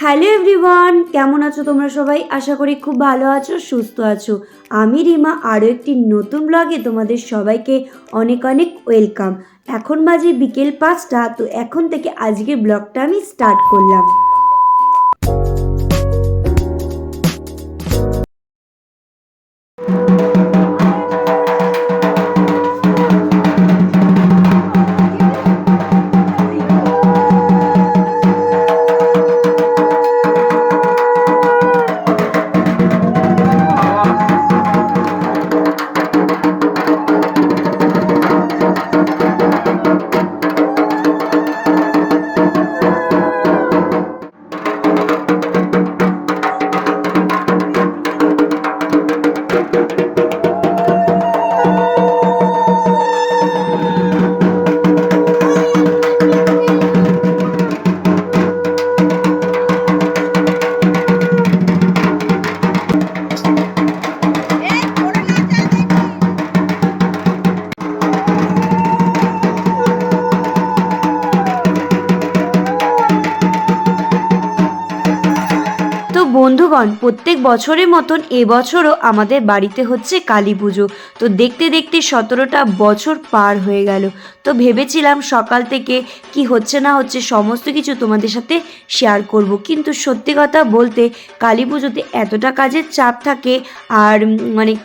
Hello everyone, কেমন আছো তোমরা সবাই? আশা করি খুব ভালো আছো, সুস্থ আছো। আমি রিমা আরও একটি নতুন ব্লগে তোমাদের সবাইকে অনেক অনেক ওয়েলকাম। এখন বাজে বিকেল 5টা, তো এখন থেকে আজকের ব্লগটা আমি স্টার্ট করলাম। বন্ধুগণ, প্রত্যেক বছরের মতন এবছরও আমাদের বাড়িতে হচ্ছে কালী পুজো। তো দেখতে দেখতে 17টা বছর পার হয়ে গেল। তো ভেবেছিলাম সকাল থেকে কি হচ্ছে না হচ্ছে সমস্ত কিছু তোমাদের সাথে শেয়ার করব, কিন্তু সত্যি কথা বলতে কালী পুজোতে এতটা কাজের চাপ থাকে আর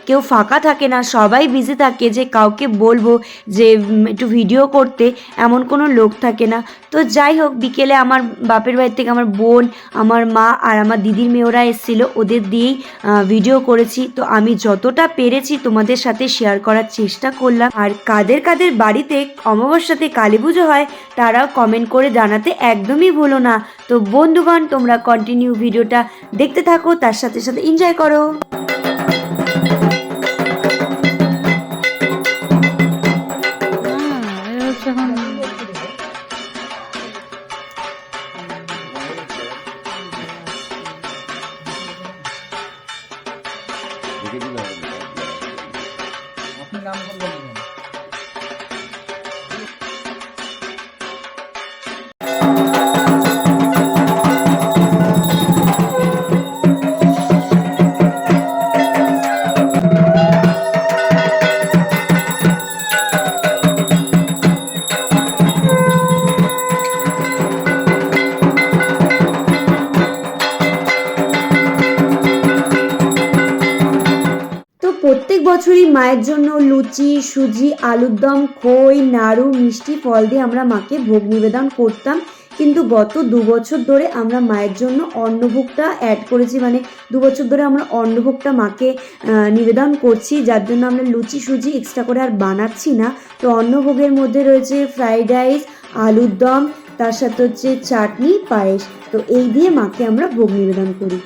কেউ ফাঁকা থাকে না, সবাই বিজি থাকে যে কাউকে বলবো যে একটু ভিডিও করতে, এমন কোনো লোক থাকে না। তো যাই হোক, বিকেলে আমার বাপের বাড়ি থেকে আমার বোন, আমার মা আর আমার দিদির মেয়েরা এসেছিলো, ওদের দিয়েই ভিডিও করেছি। তো আমি যতটা পেরেছি তোমাদের সাথে শেয়ার করার চেষ্টা করলাম। আর কাদের কাদের বাড়িতে অমাবস্যাতে কালী পুজো হয় তারাও কমেন্ট করে জানাতে একদমই ভুলো না। তো বন্ধুগণ, তোমরা কন্টিনিউ ভিডিওটা দেখতে থাকো, তার সাথে সাথে এনজয় করো। প্রত্যেক বছরই মায়ের জন্য লুচি, সুজি, আলুর দম, খই, নাড়ু, মিষ্টি, ফল দিয়ে আমরা মাকে ভোগ নিবেদন করতাম। কিন্তু গত 2 বছর ধরে আমরা মায়ের জন্য অন্নভোগটা অ্যাড করেছি, 2 বছর ধরে আমরা অন্নভোগটা মাকে নিবেদন করছি, যার জন্য আমরা লুচি সুজি এক্সট্রা করে আর বানাচ্ছি না। তো অন্নভোগের মধ্যে রয়েছে ফ্রাইড রাইস, আলুর দম, তার সাথে হচ্ছে চাটনি, পায়েস। তো এই দিয়ে মাকে আমরা ভোগ নিবেদন করি।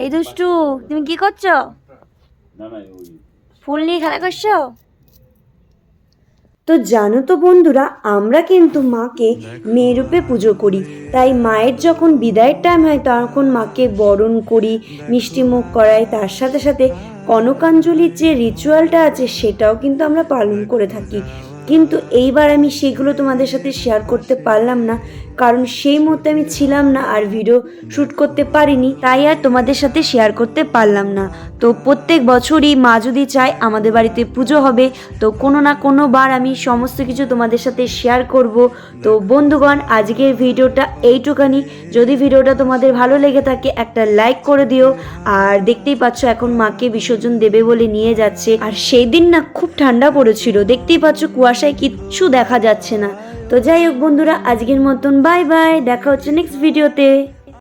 এই দুষ্টু, তুমি কি করছো? ফুল নিয়ে খেলা করছো? তো জানো তো বন্ধুরা, আমরা কিন্তু মাকে মেয়েরূপে পুজো করি। তাই মায়ের যখন বিদায়ের টাইম হয় তখন মাকে বরণ করি, মিষ্টি মুখ করাই, তার সাথে সাথে কনকাঞ্জলির যে রিচুয়ালটা আছে সেটাও কিন্তু আমরা পালন করে থাকি। কিন্তু এইবার আমি সেগুলো তোমাদের সাথে শেয়ার করতে পারলাম না, কারণ সেই মুহূর্তে আমি ছিলাম না আর ভিডিও শ্যুট করতে পারিনি, তাই আর তোমাদের সাথে শেয়ার করতে পারলাম না। তো প্রত্যেক বছরই মা যদি চায় আমাদের বাড়িতে পুজো হবে, তো কোনো না কোনো বার আমি সমস্ত কিছু তোমাদের সাথে শেয়ার করব। তো বন্ধুগণ, আজকের ভিডিওটা এইটুখানি। যদি ভিডিওটা তোমাদের ভালো লেগে থাকে একটা লাইক করে দিও। আর দেখতেই পাচ্ছ এখন মাকে বিসর্জন দেবে বলে নিয়ে যাচ্ছে, আর সেই দিন না খুব ঠান্ডা পড়েছিল, দেখতেই পাচ্ছ কুয়াশায় কিচ্ছু দেখা যাচ্ছে না। তো যাই হোক বন্ধুরা, আজকের মতন বাই বাই, দেখা হচ্ছে নেক্সট ভিডিওতে।